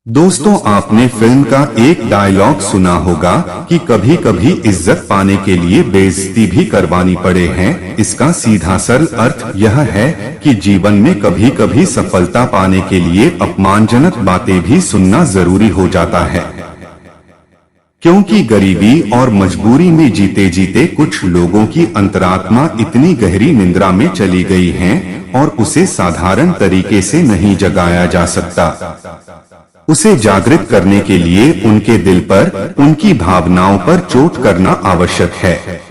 दोस्तों, आपने फिल्म का एक डायलॉग सुना होगा कि कभी कभी इज्जत पाने के लिए बेइज्जती भी करवानी पड़े हैं। इसका सीधा सरल अर्थ यह है कि जीवन में कभी कभी सफलता पाने के लिए अपमानजनक बातें भी सुनना जरूरी हो जाता है, क्योंकि गरीबी और मजबूरी में जीते जीते कुछ लोगों की अंतरात्मा इतनी गहरी निद्रा में चली गई है और उसे साधारण तरीके से नहीं जगाया जा सकता। उसे जागृत करने के लिए उनके दिल पर, उनकी भावनाओं पर चोट करना आवश्यक है।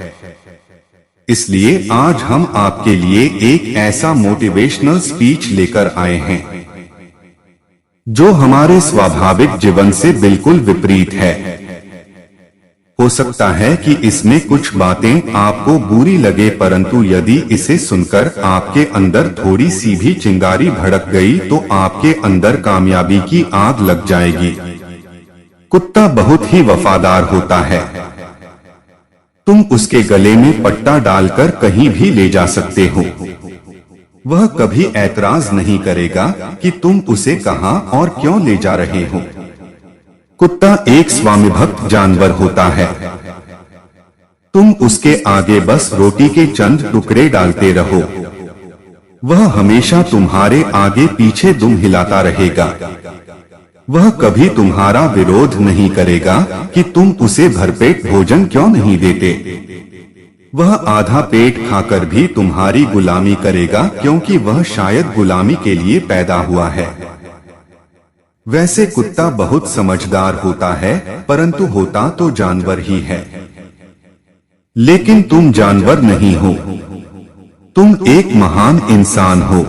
इसलिए आज हम आपके लिए एक ऐसा मोटिवेशनल स्पीच लेकर आए हैं जो हमारे स्वाभाविक जीवन से बिल्कुल विपरीत है। हो सकता है कि इसमें कुछ बातें आपको बुरी लगे, परंतु यदि इसे सुनकर आपके अंदर थोड़ी सी भी चिंगारी भड़क गई तो आपके अंदर कामयाबी की आग लग जाएगी। कुत्ता बहुत ही वफादार होता है। तुम उसके गले में पट्टा डालकर कहीं भी ले जा सकते हो। वह कभी ऐतराज नहीं करेगा कि तुम उसे कहां और क्यों ले जा रहे हो। कुत्ता एक स्वामिभक्त जानवर होता है। तुम उसके आगे बस रोटी के चंद टुकड़े डालते रहो, वह हमेशा तुम्हारे आगे पीछे दुम हिलाता रहेगा। वह कभी तुम्हारा विरोध नहीं करेगा कि तुम उसे भरपेट भोजन क्यों नहीं देते। वह आधा पेट खाकर भी तुम्हारी गुलामी करेगा, क्योंकि वह शायद गुलामी के लिए पैदा हुआ है। वैसे कुत्ता बहुत समझदार होता है, परंतु होता तो जानवर ही है। लेकिन तुम जानवर नहीं हो, तुम एक महान इंसान हो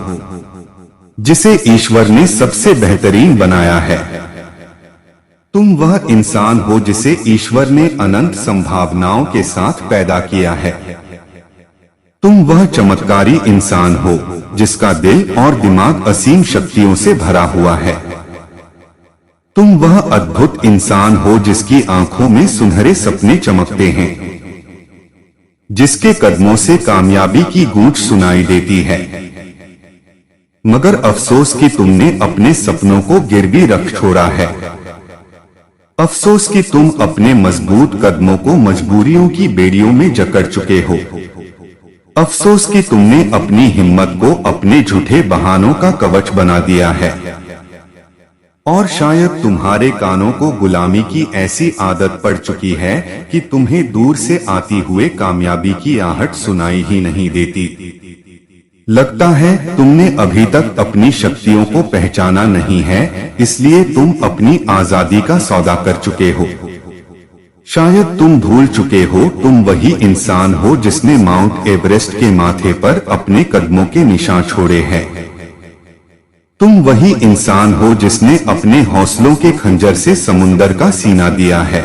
जिसे ईश्वर ने सबसे बेहतरीन बनाया है। तुम वह इंसान हो जिसे ईश्वर ने अनंत संभावनाओं के साथ पैदा किया है। तुम वह चमत्कारी इंसान हो जिसका दिल और दिमाग असीम शक्तियों से भरा हुआ है। तुम वह अद्भुत इंसान हो जिसकी आंखों में सुनहरे सपने चमकते हैं, जिसके कदमों से कामयाबी की गूंज सुनाई देती है। मगर अफसोस कि तुमने अपने सपनों को गिरवी रख छोड़ा है। अफसोस कि तुम अपने मजबूत कदमों को मजबूरियों की बेड़ियों में जकड़ चुके हो। अफसोस कि तुमने अपनी हिम्मत को अपने झूठे बहानों का कवच बना दिया है। और शायद तुम्हारे कानों को गुलामी की ऐसी आदत पड़ चुकी है कि तुम्हें दूर से आती हुए कामयाबी की आहट सुनाई ही नहीं देती। लगता है तुमने अभी तक अपनी शक्तियों को पहचाना नहीं है, इसलिए तुम अपनी आजादी का सौदा कर चुके हो। शायद तुम भूल चुके हो तुम वही इंसान हो जिसने माउंट एवरेस्ट के माथे पर अपने कदमों के निशान छोड़े हैं। तुम वही इंसान हो जिसने अपने हौसलों के खंजर से समुंदर का सीना दिया है।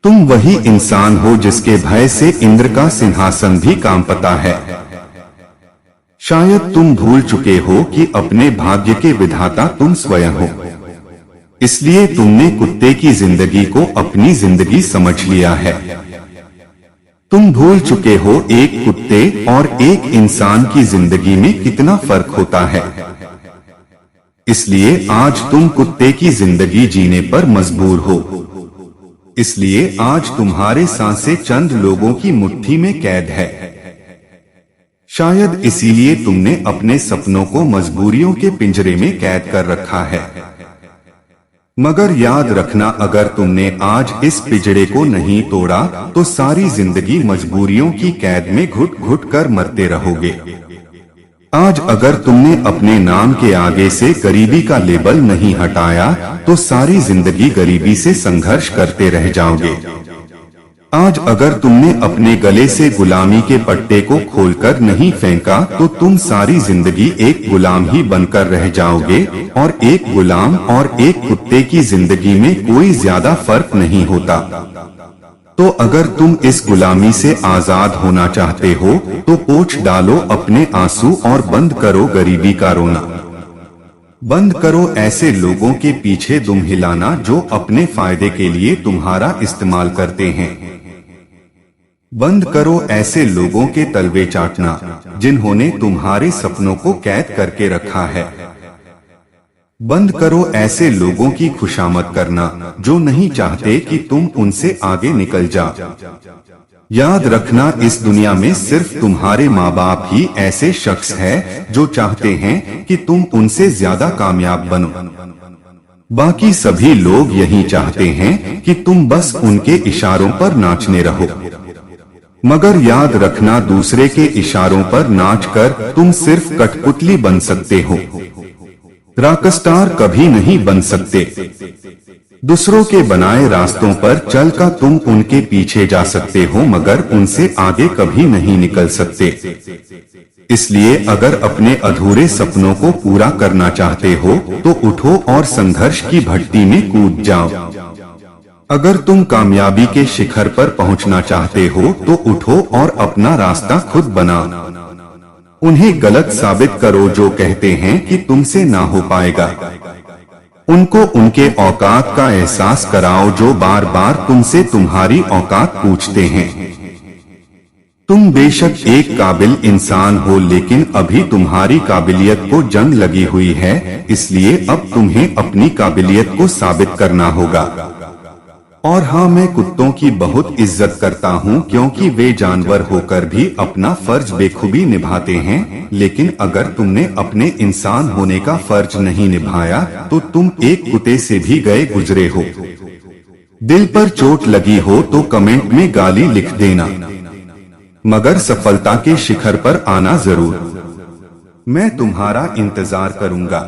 तुम वही इंसान हो जिसके भय से इंद्र का सिंहासन भी कांपता है। शायद तुम भूल चुके हो कि अपने भाग्य के विधाता तुम स्वयं हो, इसलिए तुमने कुत्ते की जिंदगी को अपनी जिंदगी समझ लिया है। तुम भूल चुके हो एक कुत्ते और एक इंसान की जिंदगी में कितना फर्क होता है। इसलिए आज तुम कुत्ते की जिंदगी जीने पर मजबूर हो। इसलिए आज तुम्हारे सांसें चंद लोगों की मुट्ठी में कैद है। शायद इसीलिए तुमने अपने सपनों को मजबूरियों के पिंजरे में कैद कर रखा है। मगर याद रखना, अगर तुमने आज इस पिंजरे को नहीं तोड़ा तो सारी जिंदगी मजबूरियों की कैद में घुट घुट कर मरते रहोगे। आज अगर तुमने अपने नाम के आगे से गरीबी का लेबल नहीं हटाया तो सारी जिंदगी गरीबी से संघर्ष करते रह जाओगे। आज अगर तुमने अपने गले से गुलामी के पट्टे को खोलकर नहीं फेंका तो तुम सारी जिंदगी एक गुलाम ही बनकर रह जाओगे, और एक गुलाम और एक कुत्ते की जिंदगी में कोई ज्यादा फर्क नहीं होता। तो अगर तुम इस गुलामी से आजाद होना चाहते हो तो पोंछ डालो अपने आंसू और बंद करो गरीबी का रोना। बंद करो ऐसे लोगों के पीछे दुम हिलाना जो अपने फायदे के लिए तुम्हारा इस्तेमाल करते हैं। बंद करो ऐसे लोगों के तलवे चाटना जिन्होंने तुम्हारे सपनों को कैद करके रखा है। बंद करो ऐसे लोगों की खुशामद करना जो नहीं चाहते कि तुम उनसे आगे निकल जाओ। याद रखना, इस दुनिया में सिर्फ तुम्हारे माँ बाप ही ऐसे शख्स हैं जो चाहते हैं कि तुम उनसे ज्यादा कामयाब बनो। बाकी सभी लोग यही चाहते हैं कि तुम बस उनके इशारों पर नाचने रहो। मगर याद रखना, दूसरे के इशारों पर नाचकर तुम सिर्फ कठपुतली बन सकते हो, रॉकस्टार कभी नहीं बन सकते। दूसरों के बनाए रास्तों पर चलकर तुम उनके पीछे जा सकते हो, मगर उनसे आगे कभी नहीं निकल सकते। इसलिए अगर अपने अधूरे सपनों को पूरा करना चाहते हो तो उठो और संघर्ष की भट्टी में कूद जाओ। अगर तुम कामयाबी के शिखर पर पहुंचना चाहते हो तो उठो और अपना रास्ता खुद बनाओ। उन्हें गलत साबित करो जो कहते हैं कि तुमसे ना हो पाएगा। उनको उनके औकात का एहसास कराओ जो बार बार तुमसे तुम्हारी औकात पूछते हैं। तुम बेशक एक काबिल इंसान हो, लेकिन अभी तुम्हारी काबिलियत को जंग लगी हुई है, इसलिए अब तुम्हें अपनी काबिलियत को साबित करना होगा। और हाँ, मैं कुत्तों की बहुत इज्जत करता हूँ क्योंकि वे जानवर होकर भी अपना फर्ज बेखूबी निभाते हैं, लेकिन अगर तुमने अपने इंसान होने का फर्ज नहीं निभाया तो तुम एक कुत्ते से भी गए गुजरे हो। दिल पर चोट लगी हो तो कमेंट में गाली लिख देना, मगर सफलता के शिखर पर आना जरूर। मैं तुम्हारा इंतजार करूंगा।